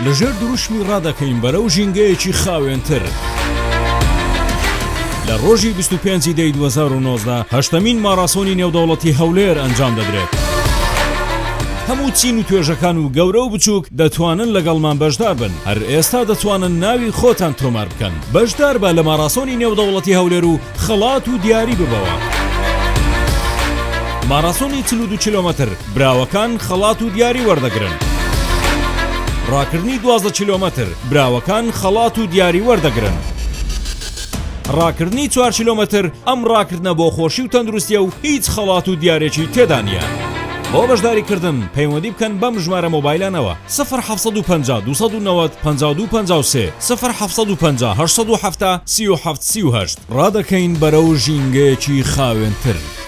لەژێر دروشمی ڕادەکەین بەرەو ژینگەیەکی خاوێنتر. لە ڕۆژی 25 دەی 2019 هەشتەمین ماراسۆنی نێودەوڵەتی هەولێر ئەنجام دەدرێت. هەموو چین و توێژەکان و گەورە و بچووک دەتوانن لەگەڵمان بەشدار بن. هەر ئێستا دەتوانن ناوی خۆتان تۆمار بکەن. بەشدار بە لە ماراسۆنی نێودەوڵەتی هەولێر و خەڵات و دیاری ببەوە. ماراسۆنی 42 کیلۆمەتر براوەکان خەڵات و دیاری وەردەگرن. ڕاکردنی 12 کیلۆمەتر براوەکان خەڵات و دیاری وەردەگرن. ڕاکردنی 4 کیلۆمەتر ئەم ڕاکردنە بۆ خۆشی و تەندروستیە و هیچ خەڵات و دیارێکی تێدا نیە. بۆ بەشداریکردن پەیوەندی بکەن بەم ژمارە مۆبایلانەوە 0750 290 5253 0750 807 3738 ڕادەکەین بەرەو ژینگەیەکی خاوێنتر.